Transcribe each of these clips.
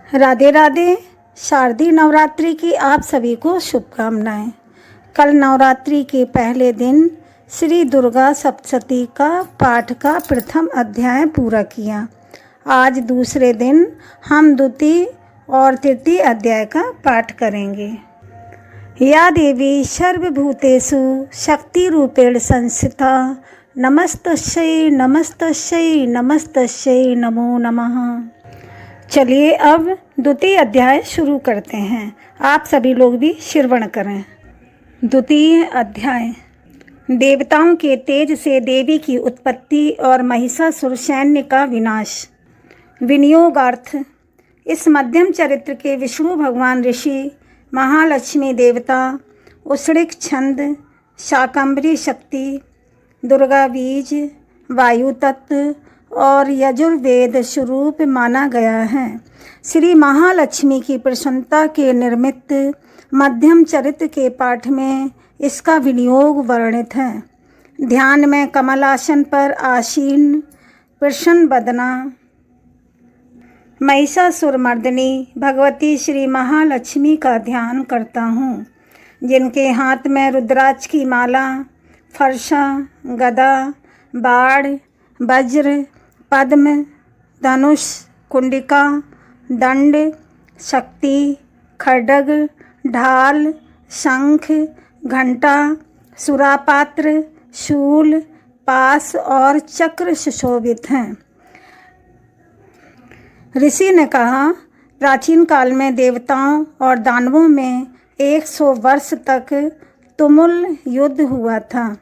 राधे राधे। शारदीय नवरात्रि की आप सभी को शुभकामनाएं। कल नवरात्रि के पहले दिन श्री दुर्गा सप्तशती का पाठ का प्रथम अध्याय पूरा किया। आज दूसरे दिन हम द्वितीय और तृतीय अध्याय का पाठ करेंगे। या देवी सर्वभूतेषु शक्ति रूपेण संस्थिता नमस्तस्यै नमस्तस्यै नमस्तस्यै नमो नमः। चलिए अब द्वितीय अध्याय शुरू करते हैं। आप सभी लोग भी श्रवण करें। द्वितीय अध्याय। देवताओं के तेज से देवी की उत्पत्ति और महिषासुर सैन्य का विनाश। विनियोगार्थ। इस मध्यम चरित्र के विष्णु भगवान ऋषि, महालक्ष्मी देवता, उष्णिक छंद, शाकंभरी शक्ति, दुर्गा बीज, वायु तत्व और यजुर्वेद स्वरूप माना गया है। श्री महालक्ष्मी की प्रसन्नता के निर्मित मध्यम चरित्र के पाठ में इसका विनियोग वर्णित है। ध्यान में कमलासन पर आसीन प्रसन्न बदना महिषासुरमर्दिनी भगवती श्री महालक्ष्मी का ध्यान करता हूँ, जिनके हाथ में रुद्राक्ष की माला, फरसा, गदा, बाण, वज्र, पद्म, धनुष, कुंडिका, दंड, शक्ति, खड्ग, ढाल, शंख, घंटा, सुरापात्र, शूल, पास और चक्र सुशोभित हैं। ऋषि ने कहा, प्राचीन काल में देवताओं और दानवों में 100 वर्ष तक तुमुल युद्ध हुआ था।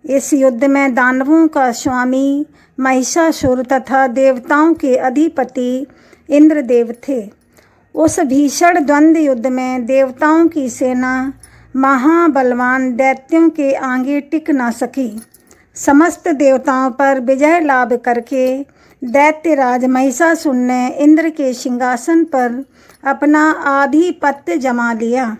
इस युद्ध में दानवों का स्वामी महिषासुर तथा देवताओं के अधिपति इंद्रदेव थे। उस भीषण द्वंद्व युद्ध में देवताओं की सेना महाबलवान दैत्यों के आगे टिक न सकी। समस्त देवताओं पर विजय लाभ करके दैत्यराज महिषासुर ने इंद्र के सिंहासन पर अपना आधिपत्य जमा लिया।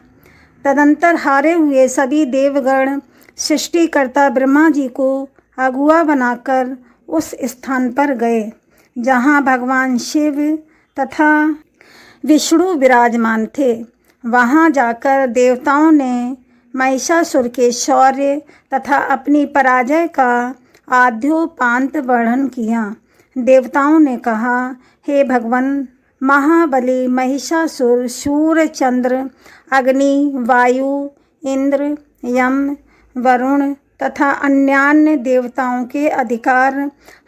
तदंतर हारे हुए सभी देवगण सृष्टिकर्ता ब्रह्मा जी को अगुआ बनाकर उस स्थान पर गए जहाँ भगवान शिव तथा विष्णु विराजमान थे। वहाँ जाकर देवताओं ने महिषासुर के शौर्य तथा अपनी पराजय का आद्योपांत वर्णन किया। देवताओं ने कहा, हे भगवान, महाबली महिषासुर सूर्य, चंद्र, अग्नि, वायु, इंद्र, यम, वरुण तथा अन्यान्य देवताओं के अधिकार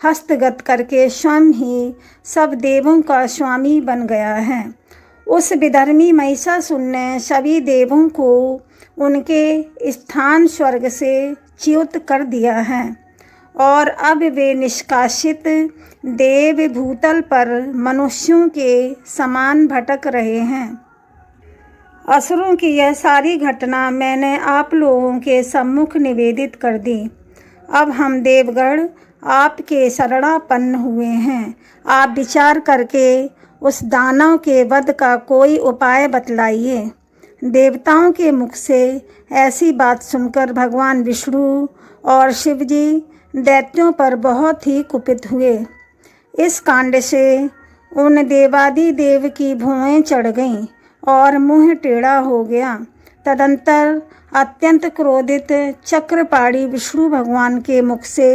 हस्तगत करके स्वयं ही सब देवों का स्वामी बन गया है। उस विधर्मी महिषासुर ने सभी देवों को उनके स्थान स्वर्ग से च्युत कर दिया है और अब वे निष्कासित देव भूतल पर मनुष्यों के समान भटक रहे हैं। असुरों की यह सारी घटना मैंने आप लोगों के सम्मुख निवेदित कर दी। अब हम देवगण आपके शरणापन्न हुए हैं। आप विचार करके उस दानव के वध का कोई उपाय बतलाइए। देवताओं के मुख से ऐसी बात सुनकर भगवान विष्णु और शिवजी दैत्यों पर बहुत ही कुपित हुए। इस कांड से उन देवादिदेव की भुएं चढ़ गईं और मुंह टेढ़ा हो गया। तदंतर अत्यंत क्रोधित चक्रपाणी विष्णु भगवान के मुख से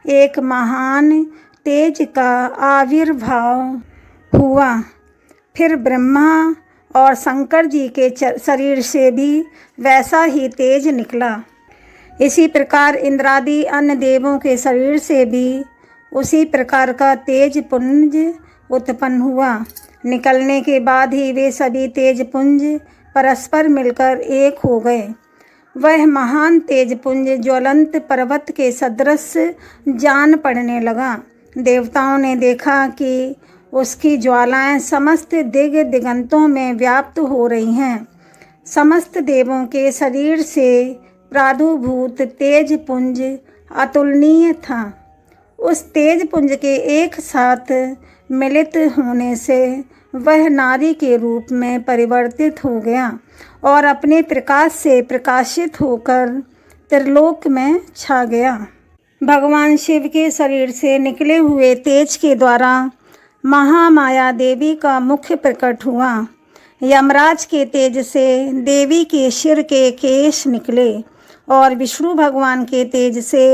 एक महान तेज का आविर्भाव हुआ। फिर ब्रह्मा और शंकर जी के शरीर से भी वैसा ही तेज निकला। इसी प्रकार इंद्रादि अन्य देवों के शरीर से भी उसी प्रकार का तेज पुंज उत्पन्न हुआ। निकलने के बाद ही वे सभी तेज पुंज परस्पर मिलकर एक हो गए। वह महान तेज पुंज ज्वलंत पर्वत के सदृश जान पड़ने लगा। देवताओं ने देखा कि उसकी ज्वालाएं समस्त दिगंतों में व्याप्त हो रही हैं। समस्त देवों के शरीर से प्रादुर्भूत तेज पुंज अतुलनीय था। उस तेज पुंज के एक साथ मिलित होने से वह नारी के रूप में परिवर्तित हो गया और अपने प्रकाश से प्रकाशित होकर त्रिलोक में छा गया। भगवान शिव के शरीर से निकले हुए तेज के द्वारा महामाया देवी का मुख्य प्रकट हुआ। यमराज के तेज से देवी के सिर के केश निकले और विष्णु भगवान के तेज से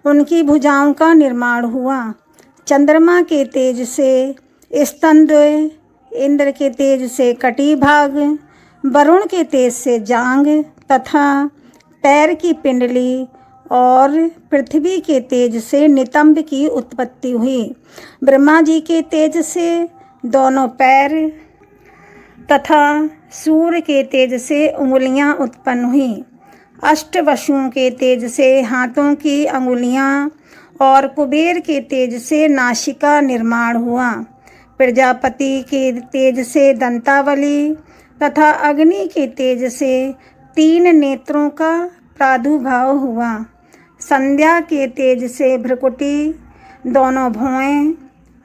उनकी भुजाओं का निर्माण हुआ। चंद्रमा के तेज से स्तनद्वय, इंद्र के तेज से कटिभाग, वरुण के तेज से जांग तथा पैर की पिंडली और पृथ्वी के तेज से नितंब की उत्पत्ति हुई। ब्रह्मा जी के तेज से दोनों पैर तथा सूर्य के तेज से उंगलियां उत्पन्न हुई। अष्टवसुओं के तेज से हाथों की अंगुलियां और कुबेर के तेज से नासिका निर्माण हुआ। प्रजापति के तेज से दंतावली तथा अग्नि के तेज से 3 नेत्रों का प्रादुर्भाव हुआ। संध्या के तेज से भ्रुकुटी, दोनों भौएं,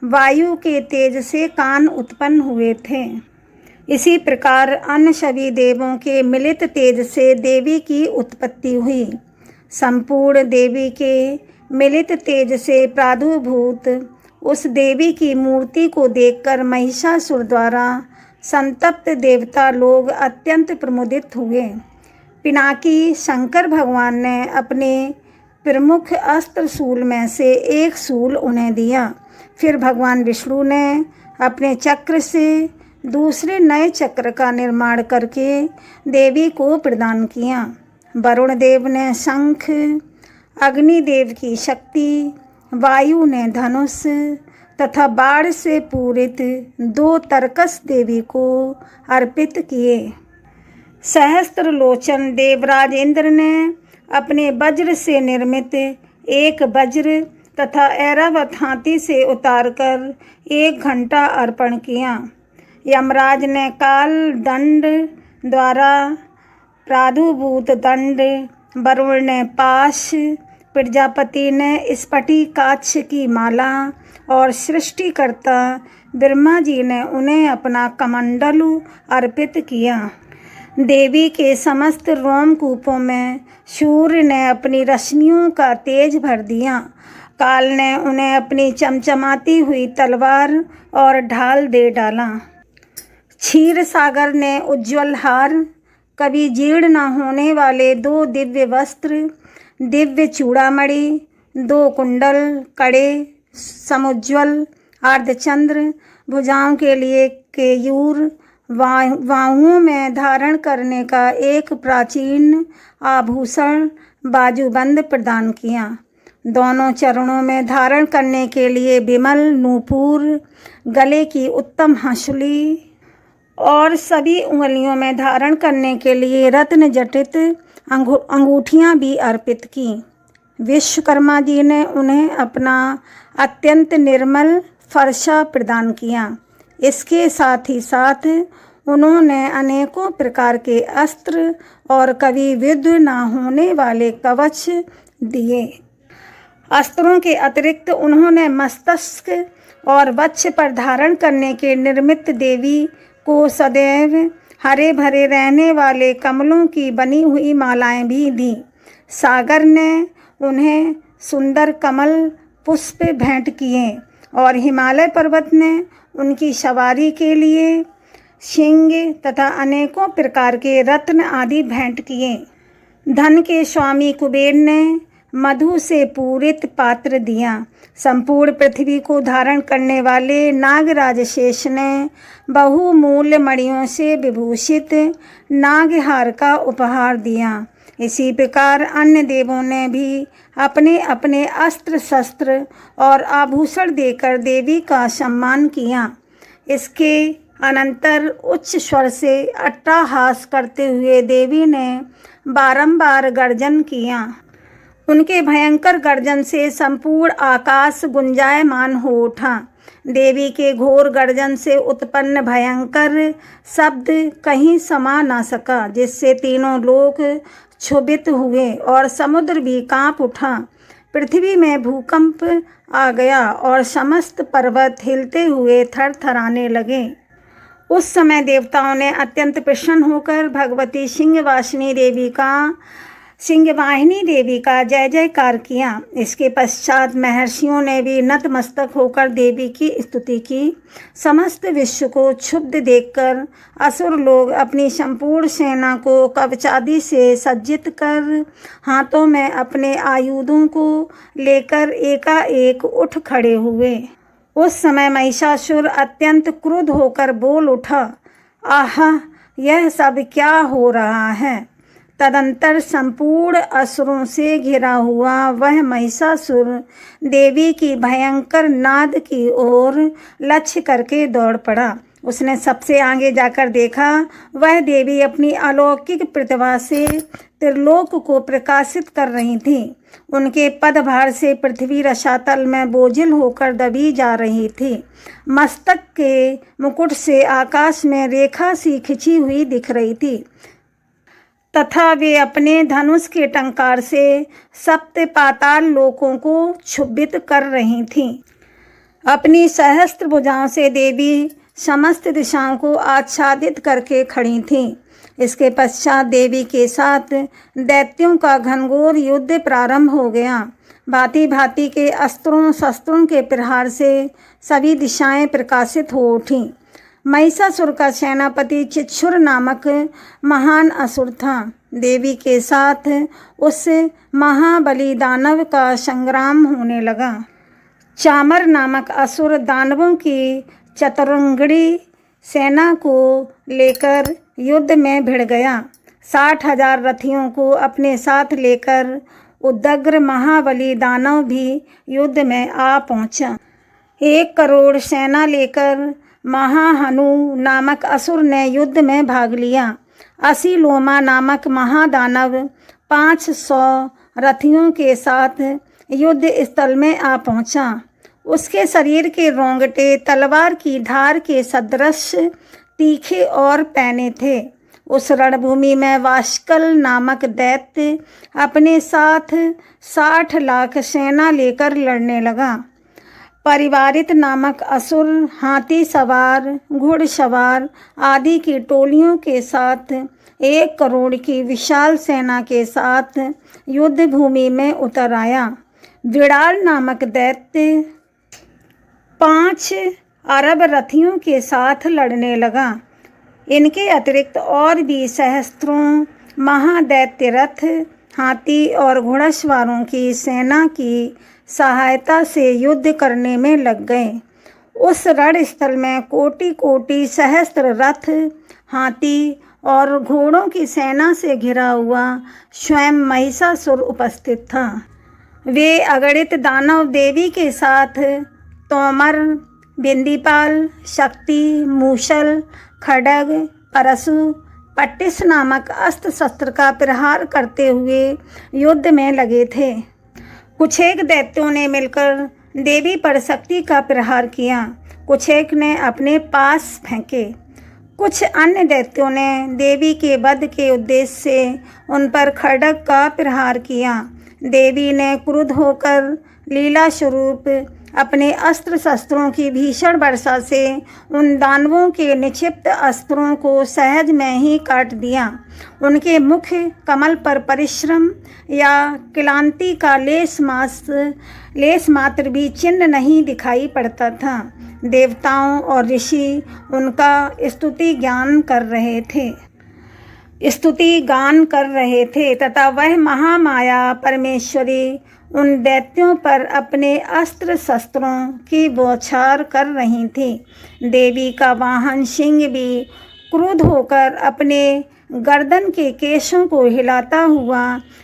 वायु के तेज से कान उत्पन्न हुए थे। इसी प्रकार अन्य सभी देवों के मिलित तेज से देवी की उत्पत्ति हुई। संपूर्ण देवी के मिलित तेज से प्रादुर्भूत उस देवी की मूर्ति को देखकर महिषासुर द्वारा संतप्त देवता लोग अत्यंत प्रमुदित हुए। पिनाकी शंकर भगवान ने अपने प्रमुख अस्त्र शूल में से एक शूल उन्हें दिया। फिर भगवान विष्णु ने अपने चक्र से दूसरे नए चक्र का निर्माण करके देवी को प्रदान किया। वरुण देव ने शंख, अग्निदेव की शक्ति, वायु ने धनुष तथा बाण से पूरित 2 तरकस देवी को अर्पित किए। सहस्त्र लोचन देवराज इंद्र ने अपने वज्र से निर्मित एक वज्र तथा ऐरावत हाथी से उतारकर 1 घंटा अर्पण किया। यमराज ने काल दंड द्वारा प्रादुर्भूत दंड, वरुण ने पाश, प्रजापति ने स्फटिकाक्ष की माला और सृष्टिकर्ता ब्रह्मा जी ने उन्हें अपना कमंडलु अर्पित किया। देवी के समस्त रोमकूपों में सूर्य ने अपनी रश्मियों का तेज भर दिया। काल ने उन्हें अपनी चमचमाती हुई तलवार और ढाल दे डाला। क्षीर सागर ने उज्ज्वल हार, कभी जीर्ण न होने वाले 2 दिव्य वस्त्र, दिव्य चूड़ामणि, 2 कुंडल, कड़े, समुज्ज्वल अर्धचंद्र, भुजाओं के लिए केयूर, बाहुओं में धारण करने का एक प्राचीन आभूषण बाजूबंद प्रदान किया। दोनों चरणों में धारण करने के लिए विमल नूपुर, गले की उत्तम हंसुली और सभी उंगलियों में धारण करने के लिए रत्न जटित अंगूठियां भी अर्पित की। विश्वकर्मा जी ने उन्हें अपना अत्यंत निर्मल फरसा प्रदान किया। इसके साथ ही साथ उन्होंने अनेकों प्रकार के अस्त्र और कभी विद्ध न होने वाले कवच दिए। अस्त्रों के अतिरिक्त उन्होंने मस्तक और वक्ष पर धारण करने के निर्मित देवी को सदैव हरे भरे रहने वाले कमलों की बनी हुई मालाएं भी दी। सागर ने उन्हें सुंदर कमल पुष्प भेंट किए और हिमालय पर्वत ने उनकी सवारी के लिए सिंह तथा अनेकों प्रकार के रत्न आदि भेंट किए। धन के स्वामी कुबेर ने मधु से पूरित पात्र दिया। संपूर्ण पृथ्वी को धारण करने वाले नागराज शेष ने बहुमूल्य मणियों से विभूषित नागहार का उपहार दिया। इसी प्रकार अन्य देवों ने भी अपने अपने अस्त्र शस्त्र और आभूषण देकर देवी का सम्मान किया। इसके अनंतर उच्च स्वर से अट्टहास करते हुए देवी ने बारंबार गर्जन किया। उनके भयंकर गर्जन से संपूर्ण आकाश गुंजायमान हो उठा। देवी के घोर गर्जन से उत्पन्न भयंकर शब्द कहीं समा न सका, जिससे तीनों लोक क्षुभित हुए और समुद्र भी कांप उठा। पृथ्वी में भूकंप आ गया और समस्त पर्वत हिलते हुए थरथराने लगे। उस समय देवताओं ने अत्यंत प्रसन्न होकर भगवती सिंहवासिनी देवी का सिंहवाहिनी देवी का जय जयकार किया। इसके पश्चात महर्षियों ने भी नतमस्तक होकर देवी की स्तुति की। समस्त विश्व को क्षुब्ध देखकर असुर लोग अपनी संपूर्ण सेना को कवचादि से सज्जित कर हाथों में अपने आयुधों को लेकर एकाएक उठ खड़े हुए। उस समय महिषासुर अत्यंत क्रुद्ध होकर बोल उठा, आहा, यह सब क्या हो रहा है। तदंतर संपूर्ण असुरों से घिरा हुआ वह महिषासुर देवी की भयंकर नाद की ओर लक्ष्य करके दौड़ पड़ा। उसने सबसे आगे जाकर देखा, वह देवी अपनी अलौकिक प्रतिभा से त्रिलोक को प्रकाशित कर रही थी। उनके पदभार से पृथ्वी रसातल में बोझिल होकर दबी जा रही थी। मस्तक के मुकुट से आकाश में रेखा सी खिंची हुई दिख रही थी तथा वे अपने धनुष के टंकार से सप्त पाताल लोकों को क्षुभित कर रही थीं। अपनी सहस्त्र भुजाओं से देवी समस्त दिशाओं को आच्छादित करके खड़ी थीं। इसके पश्चात देवी के साथ दैत्यों का घनघोर युद्ध प्रारंभ हो गया। भांति भांति के अस्त्रों शस्त्रों के प्रहार से सभी दिशाएं प्रकाशित हो उठीं। महिषासुर का सेनापति चिक्षुर नामक महान असुर था। देवी के साथ उस महाबली दानव का संग्राम होने लगा। चामर नामक असुर दानवों की चतुरंगड़ी सेना को लेकर युद्ध में भिड़ गया। 60,000 रथियों को अपने साथ लेकर उदग्र महाबली दानव भी युद्ध में आ पहुंचा। 1 करोड़ सेना लेकर महाहनु नामक असुर ने युद्ध में भाग लिया। असीलोमा नामक महादानव 500 रथियों के साथ युद्ध स्थल में आ पहुंचा। उसके शरीर के रोंगटे तलवार की धार के सदृश तीखे और पैने थे। उस रणभूमि में वाष्कल नामक दैत्य अपने साथ 60 लाख सेना लेकर लड़ने लगा। परिवारित नामक असुर हाथी सवार, घुड़सवार आदि की टोलियों के साथ 1 करोड़ की विशाल सेना के साथ युद्ध भूमि में उतर आया। विड़ाल नामक दैत्य 5 अरब रथियों के साथ लड़ने लगा। इनके अतिरिक्त और भी सहस्त्रों महादैत्य रथ हाथी और घुड़सवारों की सेना की सहायता से युद्ध करने में लग गए। उस रणस्थल में कोटि कोटि सहस्त्र रथ हाथी और घोड़ों की सेना से घिरा हुआ स्वयं महिषासुर उपस्थित था। वे अगणित दानव देवी के साथ तोमर, बिंदीपाल, शक्ति, मूसल, खड्ग, परशु, पट्टिस नामक अस्त्र शस्त्र का प्रहार करते हुए युद्ध में लगे थे। कुछ एक दैत्यों ने मिलकर देवी पर शक्ति का प्रहार किया, कुछ एक ने अपने पास फेंके। कुछ अन्य दैत्यों ने देवी के वध के उद्देश्य से उन पर खड्ग का प्रहार किया। देवी ने क्रुद्ध होकर लीला स्वरूप अपने अस्त्र शस्त्रों की भीषण वर्षा से उन दानवों के निक्षिप्त अस्त्रों को सहज में ही काट दिया। उनके मुख कमल पर परिश्रम या क्लांति का लेस मात्र भी चिन्ह नहीं दिखाई पड़ता था। देवताओं और ऋषि उनका स्तुति गान कर रहे थे तथा वह महामाया परमेश्वरी उन दैत्यों पर अपने अस्त्र शस्त्रों की बौछार कर रही थी। देवी का वाहन सिंह भी क्रुद्ध होकर अपने गर्दन के केशों को हिलाता हुआ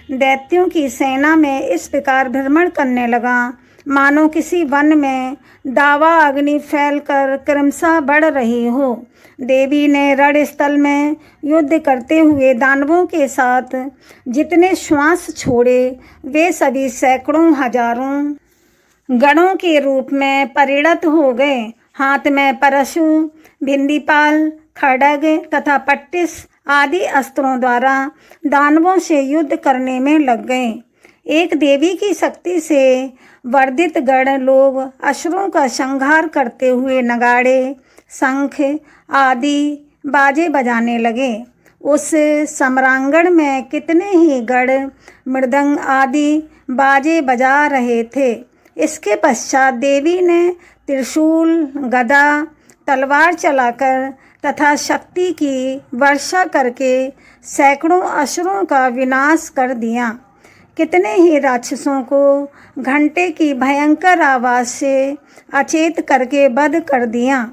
दैत्यों की सेना में इस प्रकार भ्रमण करने लगा, मानो किसी वन में दावा अग्नि फैलकर क्रमशः बढ़ रही हो। देवी ने रणस्थल में युद्ध करते हुए दानवों के साथ जितने श्वास छोड़े वे सभी सैकड़ों हजारों गणों के रूप में परिणत हो गए। हाथ में परशु, भिंदीपाल, खड्ग तथा पट्टिस आदि अस्त्रों द्वारा दानवों से युद्ध करने में लग गए। एक देवी की शक्ति से वर्धित गण लोग असुरों का संहार करते हुए नगाड़े, शंख आदि बाजे बजाने लगे। उस सम्रांगण में कितने ही गढ़ मृदंग आदि बाजे बजा रहे थे। इसके पश्चात देवी ने त्रिशूल, गदा, तलवार चलाकर तथा शक्ति की वर्षा करके सैकड़ों असुरों का विनाश कर दिया। कितने ही राक्षसों को घंटे की भयंकर आवाज़ से अचेत करके वध कर दिया।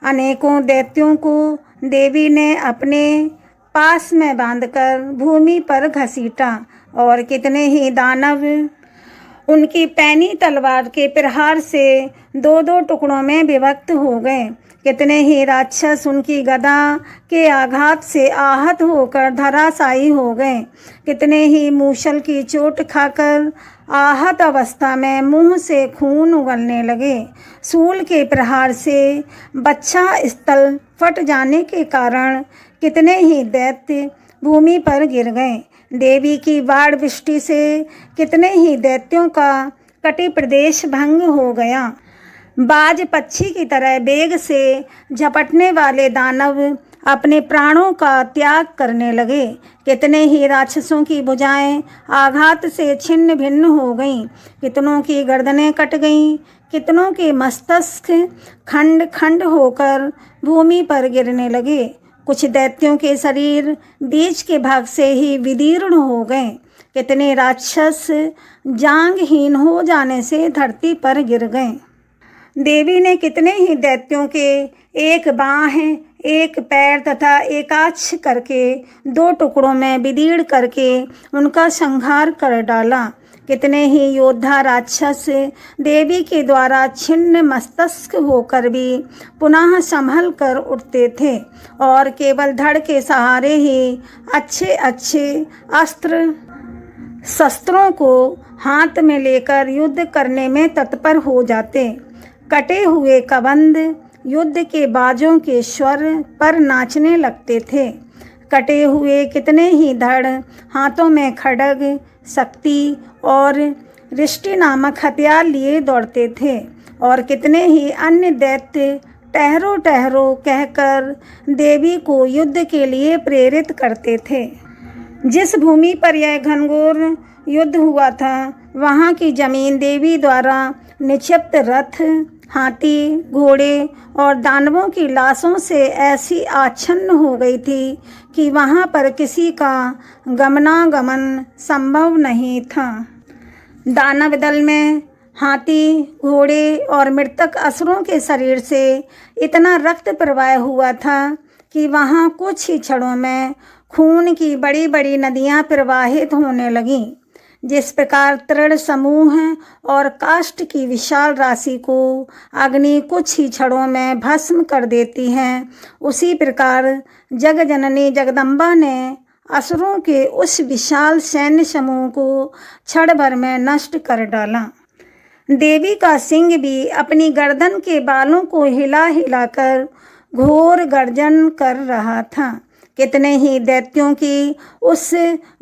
अनेकों दैत्यों को देवी ने अपने पास में बांधकर भूमि पर घसीटा और कितने ही दानव उनकी पैनी तलवार के प्रहार से दो दो टुकड़ों में विभक्त हो गए। कितने ही राक्षस उनकी गदा के आघात से आहत होकर धराशायी हो गए। कितने ही मूसल की चोट खाकर आहत अवस्था में मुंह से खून उगलने लगे। शूल के प्रहार से बच्छा स्थल फट जाने के कारण कितने ही दैत्य भूमि पर गिर गए। देवी की बाढ़ वृष्टि से कितने ही दैत्यों का कटी प्रदेश भंग हो गया। बाज पक्षी की तरह वेग से झपटने वाले दानव अपने प्राणों का त्याग करने लगे। कितने ही राक्षसों की भुजाएं आघात से छिन्न भिन्न हो गईं। कितनों की गर्दनें कट गईं। कितनों के मस्तक खंड खंड होकर भूमि पर गिरने लगे। कुछ दैत्यों के शरीर बीच के भाग से ही विदीर्ण हो गए। कितने राक्षस जांघहीन हो जाने से धरती पर गिर गए। देवी ने कितने ही दैत्यों के एक बाँह, एक पैर तथा एकाक्ष करके दो टुकड़ों में विदीर्ण करके उनका संहार कर डाला। कितने ही योद्धा राक्षस देवी के द्वारा छिन्न मस्तक होकर भी पुनः संभल कर उठते थे और केवल धड़ के सहारे ही अच्छे अच्छे अस्त्र शस्त्रों को हाथ में लेकर युद्ध करने में तत्पर हो जाते। कटे हुए कबंध युद्ध के बाजों के स्वर पर नाचने लगते थे। कटे हुए कितने ही धड़ हाथों में खड्ग, शक्ति और रिष्टि नामक हथियार लिए दौड़ते थे और कितने ही अन्य दैत्य टहरो टहरो कहकर देवी को युद्ध के लिए प्रेरित करते थे। जिस भूमि पर यह घनघोर युद्ध हुआ था वहाँ की जमीन देवी द्वारा निक्षिप्त रथ, हाथी, घोड़े और दानवों की लाशों से ऐसी आच्छन्न हो गई थी कि वहाँ पर किसी का गमनागमन संभव नहीं था। दानव दल में हाथी, घोड़े और मृतक असुरों के शरीर से इतना रक्त प्रवाह हुआ था कि वहाँ कुछ ही क्षणों में खून की बड़ी बड़ी नदियाँ प्रवाहित होने लगीं। जिस प्रकार तृण समूह और काष्ठ की विशाल राशि को अग्नि कुछ ही क्षणों में भस्म कर देती है, उसी प्रकार जग जननी जगदम्बा ने असुरों के उस विशाल सैन्य समूह को क्षण भर में नष्ट कर डाला। देवी का सिंह भी अपनी गर्दन के बालों को हिला हिलाकर घोर गर्जन कर रहा था। कितने ही दैत्यों की उस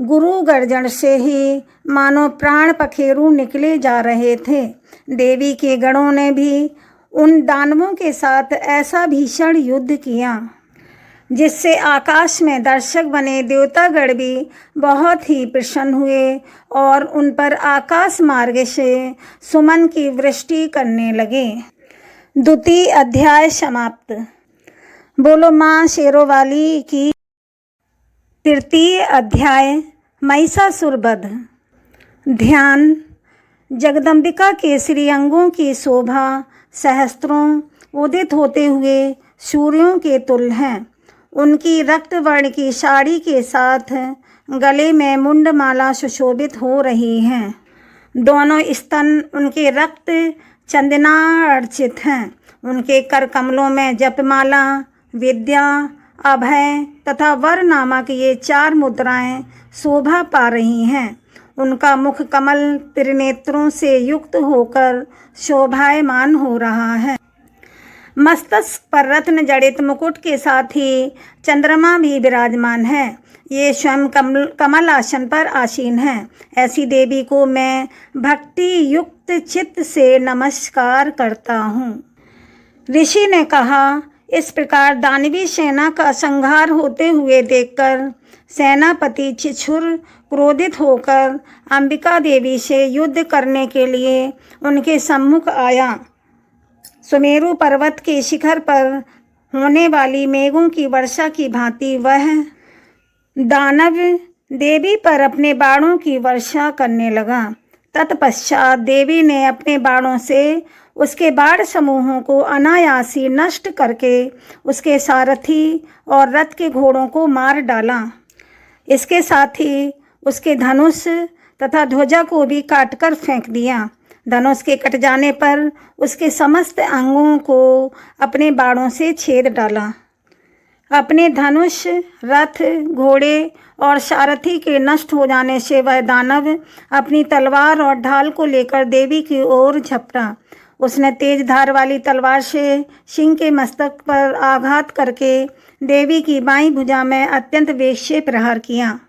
गुरु गर्जन से ही मानो प्राण पखेरु निकले जा रहे थे। देवी के गणों ने भी उन दानवों के साथ ऐसा भीषण युद्ध किया जिससे आकाश में दर्शक बने देवतागण भी बहुत ही प्रसन्न हुए और उन पर आकाश मार्ग से सुमन की वृष्टि करने लगे। द्वितीय अध्याय समाप्त। बोलो माँ शेरोवाली की। तृतीय अध्याय महिषासुर वध। ध्यान। जगदम्बिका के श्रीअंगों की शोभा सहस्त्रों उदित होते हुए सूर्यों के तुल्य हैं। उनकी रक्तवर्ण की साड़ी के साथ गले में मुंडमाला सुशोभित हो रही हैं। दोनों स्तन उनके रक्त चंदना अर्चित हैं। उनके कर कमलों में जपमाला, विद्या, अभय तथा वर नामक ये 4 मुद्राएं शोभा पा रही हैं। उनका मुख कमल त्रिनेत्रों से युक्त होकर शोभायमान हो रहा है। मस्तक पर रत्न जड़ित मुकुट के साथ ही चंद्रमा भी विराजमान है। ये स्वयं कमल आसन पर आसीन है। ऐसी देवी को मैं भक्ति युक्त चित्त से नमस्कार करता हूँ। ऋषि ने कहा, इस प्रकार दानवी सेना का संहार होते हुए देखकर सेनापति छिछुर क्रोधित होकर अंबिका देवी से युद्ध करने के लिए उनके सम्मुख आया। सुमेरु पर्वत के शिखर पर होने वाली मेघों की वर्षा की भांति वह दानव देवी पर अपने बाणों की वर्षा करने लगा। तत्पश्चात देवी ने अपने बाणों से उसके बाण समूहों को अनायासी नष्ट करके उसके सारथी और रथ के घोड़ों को मार डाला। इसके साथ ही उसके धनुष तथा ध्वजा को भी काटकर फेंक दिया। धनुष के कट जाने पर उसके समस्त अंगों को अपने बाणों से छेद डाला। अपने धनुष, रथ, घोड़े और सारथी के नष्ट हो जाने से वह दानव अपनी तलवार और ढाल को लेकर देवी की ओर झपटा। उसने तेज धार वाली तलवार से सिंह के मस्तक पर आघात करके देवी की बाईं भुजा में अत्यंत वेग से प्रहार किया।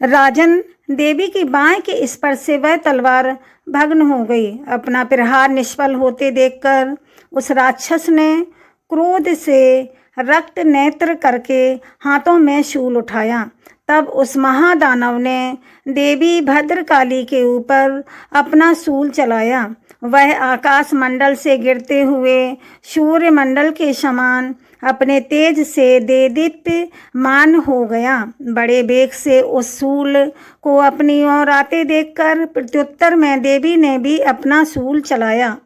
राजन, देवी की बाएं के स्पर्श से वह तलवार भग्न हो गई। अपना प्रहार निष्फल होते देखकर उस राक्षस ने क्रोध से रक्त नेत्र करके हाथों में शूल उठाया। तब उस महादानव ने देवी भद्रकाली के ऊपर अपना शूल चलाया। वह आकाश मंडल से गिरते हुए सूर्य मंडल के समान अपने तेज से देदीप्यमान हो गया। बड़े वेग से उस शूल को अपनी ओर आते देखकर प्रत्युत्तर में देवी ने भी अपना शूल चलाया।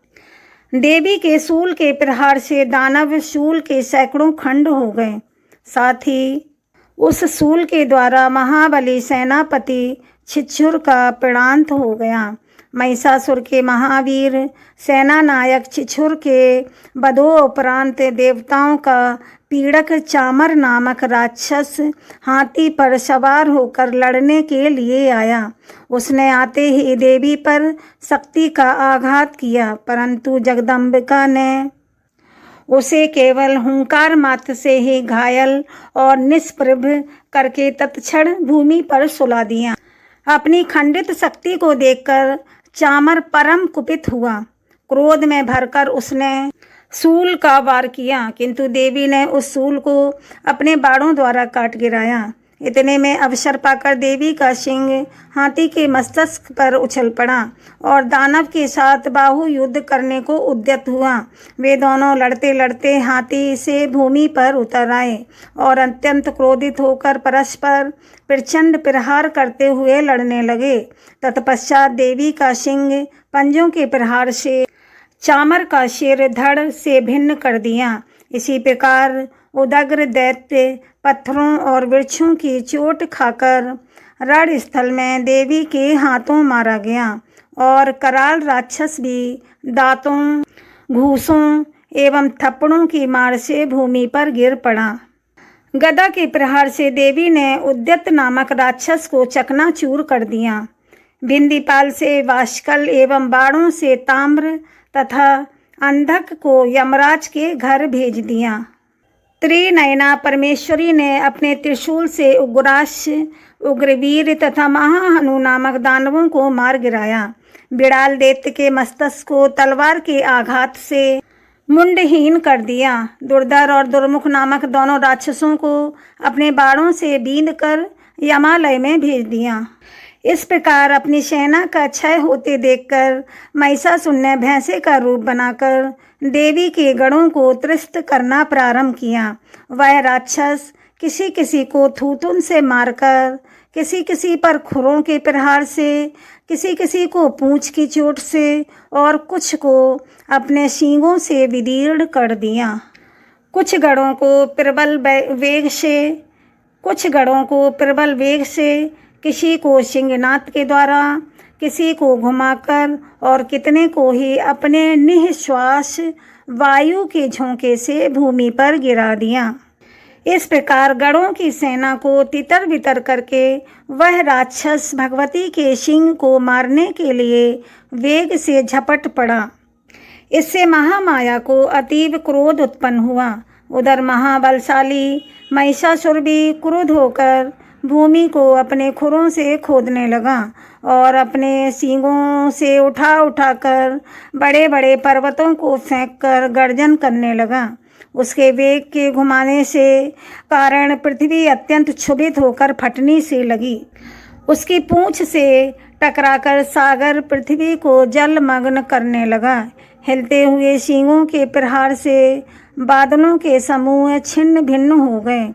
देवी के शूल के प्रहार से दानव शूल के सैकड़ों खंड हो गए। साथ ही उस शूल के द्वारा महाबली सेनापति छिछुर का प्राणांत हो गया। महिषासुर के महावीर सेना नायक छिछुर के वधोपरांत देवताओं का पीड़क चामर नामक राक्षस हाथी पर सवार होकर लड़ने के लिए आया। उसने आते ही देवी पर शक्ति का आघात किया, परंतु जगदम्बिका ने उसे केवल हुंकार मात्र से ही घायल और निष्प्रभ करके तत्क्षण भूमि पर सुला दिया। अपनी खंडित शक्ति को देखकर चामर परम कुपित हुआ। क्रोध में भरकर उसने शूल का वार किया, किंतु देवी ने उस शूल को अपने बाणों द्वारा काट गिराया। इतने में अवसर पाकर देवी का सिंह हाथी के मस्तक पर उछल पड़ा और दानव के साथ बाहु युद्ध करने को उद्यत हुआ। वे दोनों लड़ते लड़ते हाथी से भूमि पर उतर आए और अत्यंत क्रोधित होकर परस्पर प्रचंड प्रहार करते हुए लड़ने लगे। तत्पश्चात देवी का सिंह पंजों के प्रहार से चामर का सिर धड़ से भिन्न कर दिया। इसी प्रकार उदग्र दैत्य पत्थरों और वृक्षों की चोट खाकर रण स्थल में देवी के हाथों मारा गया और कराल राक्षस भी दांतों, घूसों एवं थप्पड़ों की मार से भूमि पर गिर पड़ा। गदा के प्रहार से देवी ने उद्यत नामक राक्षस को चकनाचूर कर दिया। बिंदीपाल से वाष्कल एवं बाणों से ताम्र तथा अंधक को यमराज के घर भेज दिया। त्रिनयना परमेश्वरी ने अपने त्रिशूल से उग्राश, उग्रवीर तथा महाहनु नामक दानवों को मार गिराया। बिड़ाल दैत्य के मस्तक को तलवार के आघात से मुंडहीन कर दिया। दुर्धर और दुर्मुख नामक दोनों राक्षसों को अपने बाणों से बींध कर यमालय में भेज दिया। इस प्रकार अपनी सेना का क्षय होते देखकर महिषासुर ने भैंसे का रूप बनाकर देवी के गणों को त्रस्त करना प्रारंभ किया। वह राक्षस किसी किसी को थूथुन से मारकर, किसी किसी पर खुरों के प्रहार से, किसी किसी को पूंछ की चोट से और कुछ को अपने सींगों से विदीर्ण कर दिया। कुछ गणों को प्रबल वेग से, किसी को सिंहनाद के द्वारा, किसी को घुमाकर और कितने को ही अपने निःश्वास वायु के झोंके से भूमि पर गिरा दिया। इस प्रकार गणों की सेना को तितर बितर करके वह राक्षस भगवती के सिंह को मारने के लिए वेग से झपट पड़ा। इससे महामाया को अतीव क्रोध उत्पन्न हुआ। उधर महाबलशाली महिषासुर भी क्रुद्ध होकर भूमि को अपने खुरों से खोदने लगा और अपने सींगों से उठा उठाकर बड़े बड़े पर्वतों को फेंककर गर्जन करने लगा। उसके वेग के घुमाने से कारण पृथ्वी अत्यंत क्षुभित होकर फटने से लगी। उसकी पूंछ से टकराकर सागर पृथ्वी को जलमग्न करने लगा। हिलते हुए सींगों के प्रहार से बादलों के समूह छिन्न भिन्न हो गए।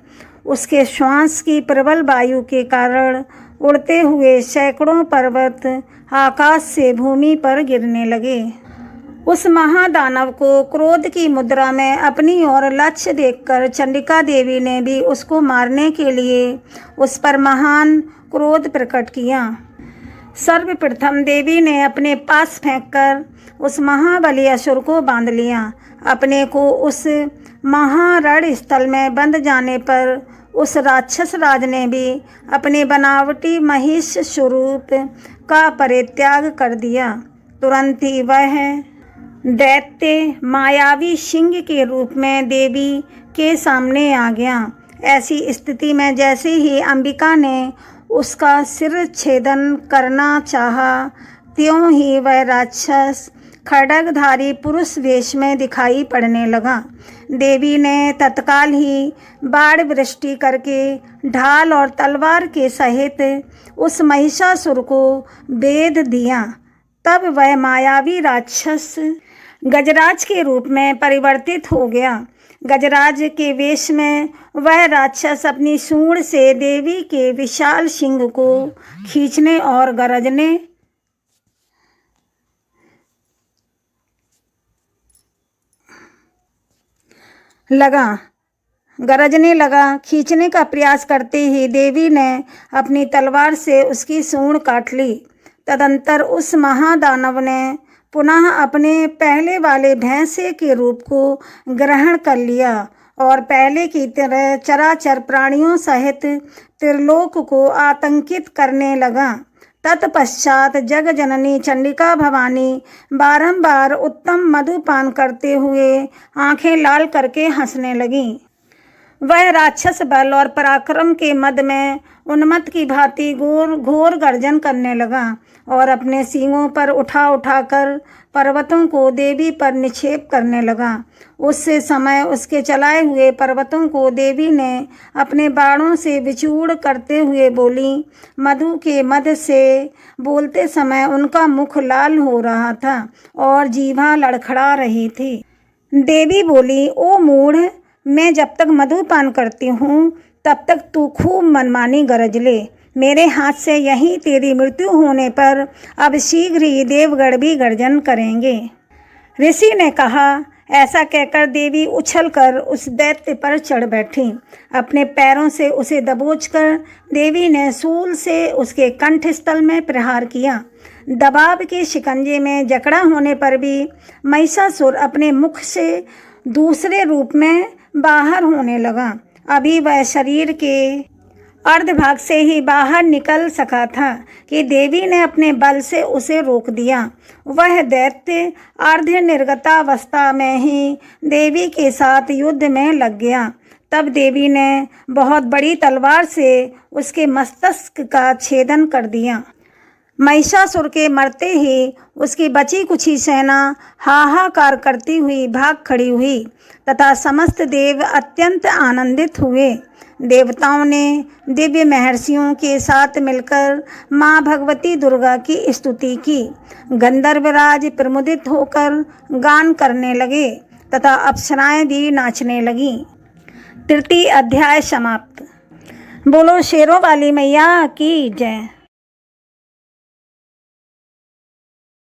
उसके श्वास की प्रबल वायु के कारण उड़ते हुए सैकड़ों पर्वत आकाश से भूमि पर गिरने लगे। उस महादानव को क्रोध की मुद्रा में अपनी ओर लक्ष्य देखकर चंडिका देवी ने भी उसको मारने के लिए उस पर महान क्रोध प्रकट किया। सर्वप्रथम देवी ने अपने पास फेंककर उस महाबली असुर को बांध लिया। अपने को उस महारण स्थल में बंद जाने पर उस राक्षस राज ने भी अपने बनावटी महिष स्वरूप का परित्याग कर दिया। तुरंत ही वह दैत्य मायावी सिंह के रूप में देवी के सामने आ गया। ऐसी स्थिति में जैसे ही अंबिका ने उसका सिर छेदन करना चाहा, त्यों ही वह राक्षस खड्गधारी पुरुष वेश में दिखाई पड़ने लगा। देवी ने तत्काल ही बाण वृष्टि करके ढाल और तलवार के सहित उस महिषासुर को भेद दिया। तब वह मायावी राक्षस गजराज के रूप में परिवर्तित हो गया। गजराज के वेश में वह राक्षस अपनी सूंड से देवी के विशाल सिंह को खींचने और गरजने लगा। खींचने का प्रयास करते ही देवी ने अपनी तलवार से उसकी सूंड काट ली। तदंतर उस महादानव ने पुनः अपने पहले वाले भैंसे के रूप को ग्रहण कर लिया और पहले की तरह चराचर प्राणियों सहित त्रिलोक को आतंकित करने लगा। तत्पश्चात जग जननी चंडिका भवानी बारंबार उत्तम मधुपान करते हुए आंखें लाल करके हंसने लगी। वह राक्षस बल और पराक्रम के मद में उन्मत्त की भांति घोर गर्जन करने लगा और अपने सींगों पर उठाकर पर्वतों को देवी पर निक्षेप करने लगा। उस समय उसके चलाए हुए पर्वतों को देवी ने अपने बाणों से विचूर करते हुए बोली। मधु के मद से बोलते समय उनका मुख लाल हो रहा था और जीभा लड़खड़ा रही थी। देवी बोली, ओ मूढ़, मैं जब तक मधुपान करती हूँ तब तक तू खूब मनमानी गरज ले। मेरे हाथ से यहीं तेरी मृत्यु होने पर अब शीघ्र ही देवगण भी गर्जन करेंगे। ऋषि ने कहा। ऐसा कहकर देवी उछलकर उस दैत्य पर चढ़ बैठी। अपने पैरों से उसे दबोचकर देवी ने शूल से उसके कंठस्थल में प्रहार किया। दबाव के शिकंजे में जकड़ा होने पर भी महिषासुर अपने मुख से दूसरे रूप में बाहर होने लगा। अभी वह शरीर के अर्धभाग से ही बाहर निकल सका था कि देवी ने अपने बल से उसे रोक दिया। वह दैत्य अर्ध निर्गतावस्था में ही देवी के साथ युद्ध में लग गया। तब देवी ने बहुत बड़ी तलवार से उसके मस्तक का छेदन कर दिया। महिषासुर के मरते ही उसकी बची कुछी सेना हाहाकार करती हुई भाग खड़ी हुई तथा समस्त देव अत्यंत आनंदित हुए। देवताओं ने दिव्य महर्षियों के साथ मिलकर माँ भगवती दुर्गा की स्तुति की। गंधर्वराज प्रमुदित होकर गान करने लगे तथा अप्सराएं भी नाचने लगीं। तृतीय अध्याय समाप्त। बोलो शेरों वाली मैया की जय।